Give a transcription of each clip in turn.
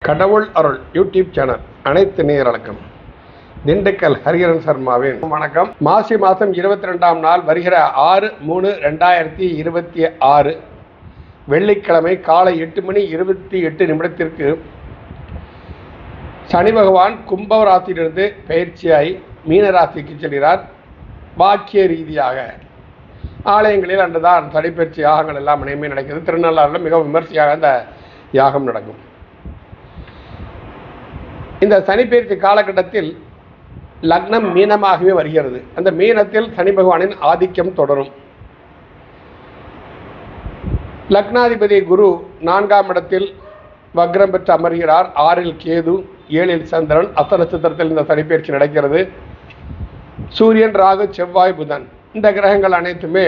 கடவுள் அருள் YouTube channel அனைத்து நேயர்களுக்கும் திண்டுக்கல் ஹரிஹரன் சர்மாவின் வணக்கம். மாசி மாதம் 22ஆம் நாள் வருகிற 6/3/2026 வெள்ளிக்கிழமை காலை 8:28 சனி பகவான் கும்ப ராசியிலிருந்து பயிற்சியாய் மீன ராசிக்கு செல்கிறார். வாக்கிய ரீதியாக ஆலயங்களில் அன்றுதான் சனிப்பயிற்சி யாகங்கள் எல்லாம் இனிமே நடக்கிறது. திருநள்ளாறில் மிக விமர்சையாக அந்த யாகம் நடக்கும். இந்த சனிப்பெயர்ச்சி காலகட்டத்தில் லக்னம் மீனமாகவே வருகிறது. அந்த மீனத்தில் சனி பகவானின் ஆதிக்கம் தொடரும். லக்னாதிபதி குரு 4ஆம் இடத்தில் வக்ரம் பெற்று அமர்கிறார். 6இல் கேது, 7இல் சந்திரன். அஸ்த நட்சத்திரத்தில் இந்த சனிப்பெயர்ச்சி நடக்கிறது. சூரியன், ராகு, செவ்வாய், புதன் இந்த கிரகங்கள் அனைத்துமே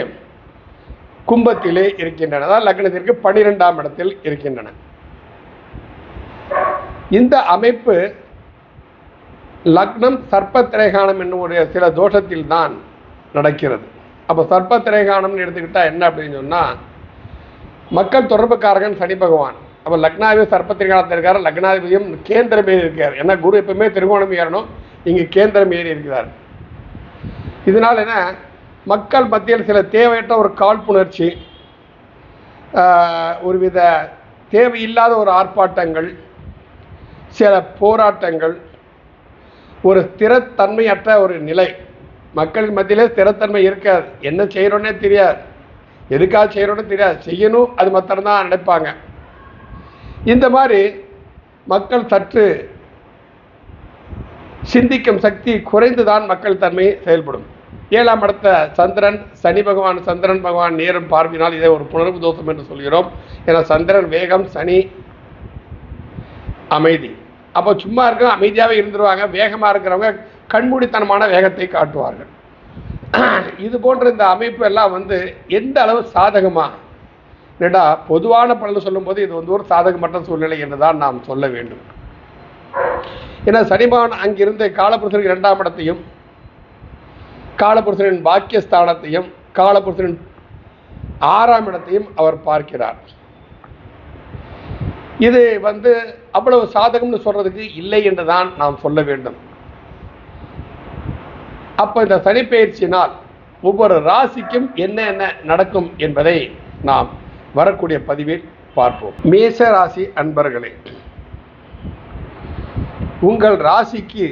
கும்பத்திலே இருக்கின்றன. அதாவது லக்னத்திற்கு 12ஆம் இடத்தில் இருக்கின்றன. இந்த அமைப்பு லக்னம் சர்ப்பத்திரேகானம் என்னுடைய சில தோஷத்தில் தான் நடக்கிறது. அப்போ சர்ப்பத்திரேகானம்னு எடுத்துக்கிட்டால் என்ன அப்படின்னு சொன்னால், மக்கள் தொடர்புக்காரகன் சனி பகவான். அப்போ லக்னாதிபதி சர்ப்பத்திரேகானத்தில் இருக்கார். லக்னாதிபதியும் கேந்திரம் ஏறி இருக்கார். ஏன்னா குரு எப்பவுமே திருகோணம் ஏறணும், இங்கே கேந்திரம் ஏறி இருக்கிறார். இதனால் என்ன, மக்கள் மத்தியில் சில தேவையற்ற ஒரு காழ்ப்புணர்ச்சி, ஒருவித தேவையில்லாத ஒரு ஆர்ப்பாட்டங்கள், சில போராட்டங்கள், ஒரு ஸ்திரத்தன்மையற்ற ஒரு நிலை. மக்களின் மத்தியிலே ஸ்திரத்தன்மை இருக்காது. என்ன செய்யறோன்னே தெரியாது, எதுக்காக செய்யறோன்னு தெரியாது, செய்யணும் அது மாத்திரம்தான் நினைப்பாங்க. இந்த மாதிரி மக்கள் சற்று சிந்திக்கும் சக்தி குறைந்துதான் மக்கள் தன்மை செயல்படும். 7ஆம் இடத்த சந்திரன், சனி பகவான், சந்திரன் பகவான் நேரம் பார்வையினால் இதை ஒரு புணர்வு தோஷம் என்று சொல்கிறோம். ஏன்னா சந்திரன் வேகம், சனி அமைதி. அப்போ சும்மா இருக்க அமைதியாகவே இருந்துருவாங்க. வேகமாக இருக்கிறவங்க கண்மூடித்தனமான வேகத்தை காட்டுவார்கள். இது போன்ற இந்த அமைப்பு எல்லாம் எந்த அளவு சாதகமாக என்னடா பொதுவான பலன் சொல்லும்போது இது ஒரு சாதகமற்ற சூழ்நிலை என்று தான் நாம் சொல்ல வேண்டும். ஏன்னா சனிபகவான் அங்கிருந்து காலபுருஷனுக்கு 2ஆம் இடத்தையும், காலபுருஷனின் பாக்கியஸ்தானத்தையும், காலபுருஷனின் 6ஆம் இடத்தையும் அவர் பார்க்கிறார். இது அவ்வளவு சாதகம்னு சொல்றதுக்கு இல்லை என்று தான் நாம் சொல்ல வேண்டும். அப்போ இந்த சனிப்பெயர்ச்சியினால் ஒவ்வொரு ராசிக்கும் என்ன என்ன நடக்கும் என்பதை நாம் வரக்கூடிய பதிவில் பார்ப்போம். மேஷ ராசி அன்பர்களே, உங்கள் ராசிக்கு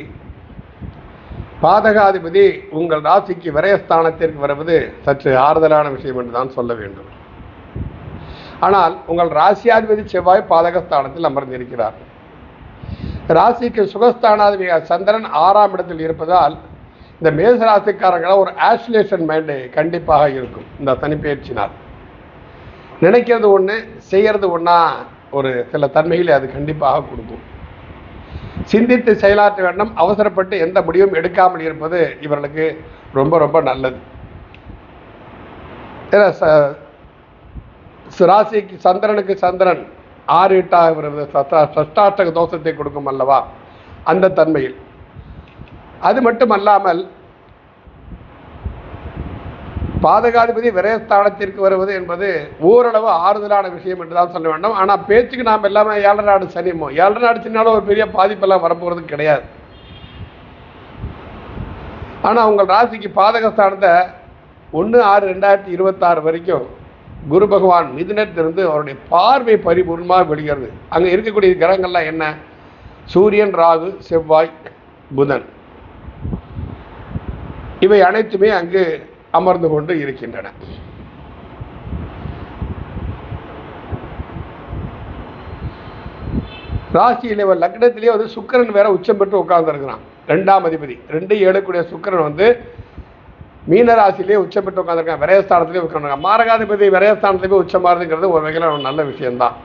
பாதகாதிபதி உங்கள் ராசிக்கு விரயஸ்தானத்திற்கு வருவது சற்று ஆறுதலான விஷயம் என்று தான் சொல்ல வேண்டும். ஆனால் உங்கள் ராசியாதிபதி செவ்வாய் பாதகஸ்தானத்தில் அமர்ந்திருக்கிறார். ராசிக்கு சுகஸ்தானாதிபதி சந்திரன் 6ஆம் இடத்தில் இருப்பதால் இந்த மேச ராசிக்காரங்களால் ஒரு ஆசோலேஷன் மைண்டு கண்டிப்பாக இருக்கும். இந்த சனிப்பெயர்ச்சினால் நினைக்கிறது ஒன்று, செய்கிறது ஒன்றா ஒரு சில தன்மைகளை அது கண்டிப்பாக கொடுக்கும். சிந்தித்து செயலாற்ற வேண்டும். அவசரப்பட்டு எந்த முடிவும் எடுக்காமல் இருப்பது இவர்களுக்கு ரொம்ப ரொம்ப நல்லது. ராசிக்கு சந்திரனுக்கு சந்திரன் 6 8ஆக வருவது சஷ்டாஷ்டக தோஷத்தை கொடுக்கும் அல்லவா, அந்த தன்மையில். அது மட்டுமல்லாமல் பாதகாதிபதி விரயஸ்தானத்திற்கு வருவது என்பது ஓரளவு ஆறுதலான விஷயம் என்று தான் சொல்ல வேண்டும். ஆனால் பேச்சுக்கு நாம் எல்லாமே 7 நாடு சனிமோ, 7 நாடு சனினாலும் ஒரு பெரிய பாதிப்பெல்லாம் வரப்போகிறது கிடையாது. ஆனால் உங்கள் ராசிக்கு பாதகஸ்தானத்தை 1/6/2026 வரைக்கும் குரு பகவான் மிதுனத்திலிருந்து அவருடைய பார்வை பரிபூர்ணமாக வெளிகிறது. அங்கே இருக்கக்கூடிய கிரகங்கள்லாம் என்ன, சூரியன், ராகு, செவ்வாய், புதன் இவை அனைத்துமே அங்கு அமர்ந்து கொண்டு இருக்கின்றன. ராசியிலே லக்னத்திலே சுக்கிரன் வேற உச்சம் பெற்று உட்கார்ந்து இருக்கிறான். 2ஆம் அதிபதி 2 7 சுக்கிரன் மீனராசிலே உச்சம் பெற்று உட்காந்துருக்காங்க. விரயஸ்தானத்திலே உட்காந்துருக்காங்க. மாரகாதிபதி விரயஸ்தானத்திலே உச்சமாறுங்கிறது ஒரு வகையில் ஒரு நல்ல விஷயம்தான்.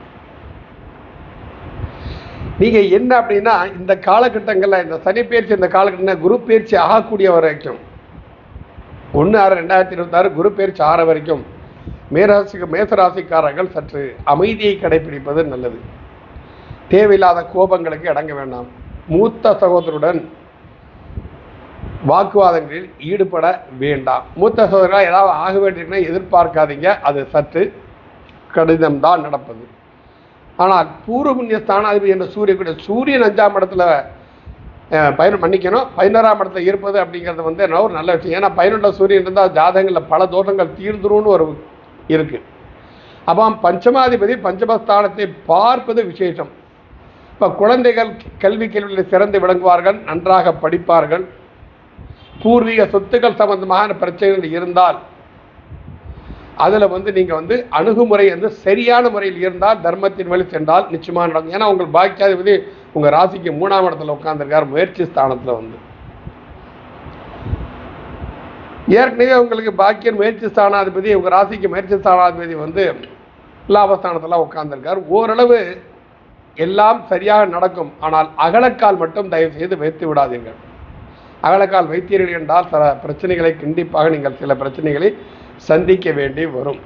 நீங்கள் என்ன அப்படின்னா, இந்த காலகட்டங்களில் இந்த சனிப்பெயர்ச்சி, இந்த காலகட்டத்தில் குரு பயிற்சி ஆகக்கூடிய வரைக்கும் 1/6/2026 குரு பயிற்சி 6 வரைக்கும் மேசராசிக்காரர்கள் சற்று அமைதியை கடைபிடிப்பது நல்லது. தேவையில்லாத கோபங்களுக்கு அடங்க வேண்டாம். மூத்த சகோதரருடன் வாக்குவாதங்களில் ஈடுபட வேண்டாம். மூத்த சகோதரர்களாக ஏதாவது ஆக வேண்டியிருக்குன்னா எதிர்பார்க்காதீங்க. அது சற்று கடினம்தான் நடப்பது. ஆனால் பூர்வ புண்ணிய ஸ்தானாதிபதி என்ற சூரியன் 5ஆம் இடத்துல மன்னிக்கணும் 11ஆம் இடத்துல இருப்பது அப்படிங்கிறது வந்து ஒரு நல்ல விஷயம். ஏன்னா 11 சூரியன் இருந்தால் ஜாதகங்களில் பல தோஷங்கள் தீர்ந்துரும்னு ஒரு இருக்கு. அப்போ பஞ்சமாதிபதி பஞ்சமஸ்தானத்தை பார்ப்பது விசேஷம். இப்போ குழந்தைகள் கேள்வியில் சிறந்து விளங்குவார்கள், நன்றாக படிப்பார்கள். பூர்வீக சொத்துக்கள் சம்பந்தமான பிரச்சனைகள் இருந்தால் அதில் வந்து நீங்கள் வந்து அணுகுமுறை வந்து சரியான முறையில் இருந்தால், தர்மத்தின் வழி சென்றால் நிச்சயமாக நடக்கும். ஏன்னா உங்கள் பாக்கியாதிபதி உங்கள் ராசிக்கு 3ஆம் இடத்துல உட்கார்ந்துருக்கார், முயற்சி ஸ்தானத்தில் வந்து. ஏற்கனவே உங்களுக்கு பாக்கியம் முயற்சி ஸ்தானாதிபதி உங்கள் ராசிக்கு முயற்சி ஸ்தானாதிபதி வந்து லாபஸ்தானத்தில் உட்கார்ந்துருக்கார். ஓரளவு எல்லாம் சரியாக நடக்கும். ஆனால் அகலக்கால் மட்டும் தயவு செய்து வைத்து விடாதீர்கள். அகலக்கால் வைத்தீர்கள் என்றால் சில பிரச்சனைகளை கண்டிப்பாக நீங்கள் சில பிரச்சனைகளை சந்திக்க வேண்டி வரும்.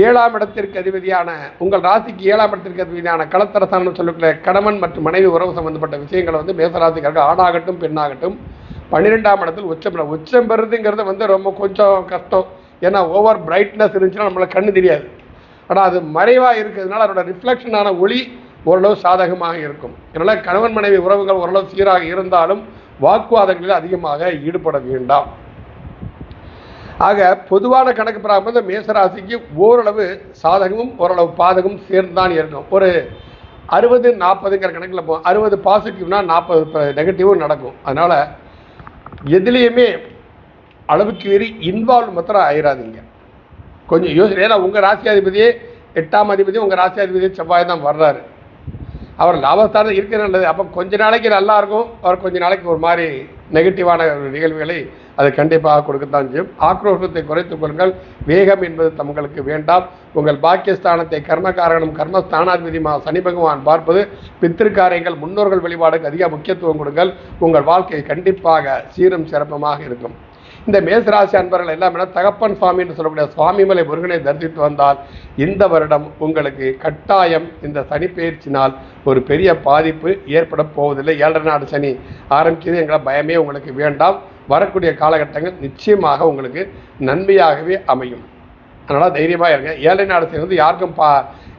7ஆம் இடத்திற்கு அதிபதியான உங்கள் ராசிக்கு 7ஆம் இடத்திற்கு அதிபதியான களத்தரசானம் சொல்லக்கூடிய கணவன் மற்றும் மனைவி உறவு சம்பந்தப்பட்ட விஷயங்களை வந்து மேசராசிக்காரர்கள் ஆணாகட்டும் பெண்ணாகட்டும் 12ஆம் இடத்தில் உச்சம் பெறுதுங்கிறது வந்து ரொம்ப கொஞ்சம் கஷ்டம். ஏன்னா ஓவர் பிரைட்னஸ் இருந்துச்சுன்னா நம்மளுக்கு கண்ணு தெரியாது. ஆனால் அது மறைவாக இருக்கிறதுனால அதோட ரிஃப்ளெக்ஷனான ஒளி ஓரளவு சாதகமாக இருக்கும். அதனால் கணவன் மனைவி உறவுகள் ஓரளவு சீராக இருந்தாலும் வாக்குவாதங்களில் அதிகமாக ஈடுபட வேண்டாம். ஆக பொதுவான கணக்கு பிராமண மேசராசிக்கு ஓரளவு சாதகமும் ஓரளவு பாதகமும் சேர்ந்துதான் இருக்கும். ஒரு 60-40ங்கிற கணக்கில் 60 பாசிட்டிவ்னா 40 நெகட்டிவும் நடக்கும். அதனால் எதுலேயுமே அளவுக்கு மீறி இன்வால்வ் மாத்திரம் ஆயிடாதீங்க. கொஞ்சம் யோசனை. ஏன்னா உங்கள் ராசியாதிபதியே 8ஆம் அதிபதி உங்கள் ராசியாதிபதியே செவ்வாய் தான் வர்றாரு. அவர் லாபஸ்தானம் இருக்கிற நல்லது. அப்போ கொஞ்ச நாளைக்கு நல்லா இருக்கும், அவர் கொஞ்ச நாளைக்கு ஒரு மாதிரி நெகட்டிவான நிகழ்வுகளை அது கண்டிப்பாக கொடுக்கத்தான் செய்யும். ஆக்ரோஷத்தை குறைத்துக் கொள்ளுங்கள். வேகம் என்பது தங்களுக்கு வேண்டாம். உங்கள் பாக்கியஸ்தானத்தை கர்மகாரகனும் கர்மஸ்தானாதிபதி சனி பகவான் பார்ப்பது, பித்திருக்காரியங்கள் முன்னோர்கள் வழிபாடுக்கு அதிக முக்கியத்துவம் கொடுங்கள். உங்கள் வாழ்க்கை கண்டிப்பாக சீரும் சிறப்பமாக இருக்கும். இந்த மேசராசி அன்பர்கள் எல்லாம் தகப்பன் சுவாமி என்று சொல்லக்கூடிய சுவாமிமலை முருகனை தரிசித்து வந்தால் இந்த வருடம் உங்களுக்கு கட்டாயம் இந்த சனி பயிற்சினால் ஒரு பெரிய பாதிப்பு ஏற்பட போவதில்லை. 7 நாடு சனி ஆரம்பிக்கிறது என்கிற பயமே உங்களுக்கு வேண்டாம். வரக்கூடிய காலகட்டங்கள் நிச்சயமாக உங்களுக்கு நன்மையாகவே அமையும். அதனால் தைரியமாக இருங்க. 7 நாடு சனி வந்து யாருக்கும்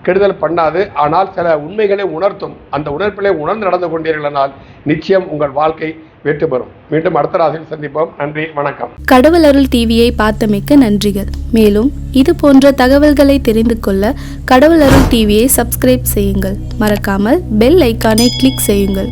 கெடுதல் பண்ணாது. ஆனால் சில உண்மைகளை உணர்த்தும். அந்த உணர்ப்பிலே உணர்ந்து நடந்து கொண்டீர்களானால் நிச்சயம் உங்கள் வாழ்க்கை வெற்றி பெறும். மீண்டும் அடுத்த ராசியில் சந்திப்போம். நன்றி, வணக்கம். கடவுள் அருள் டிவியை பார்த்தமைக்க நன்றிகள். மேலும் இது போன்ற தகவல்களை தெரிந்து கொள்ள கடவுள் அருள் டிவியை சப்ஸ்கிரைப் செய்யுங்கள். மறக்காமல் பெல் ஐக்கானை கிளிக் செய்யுங்கள்.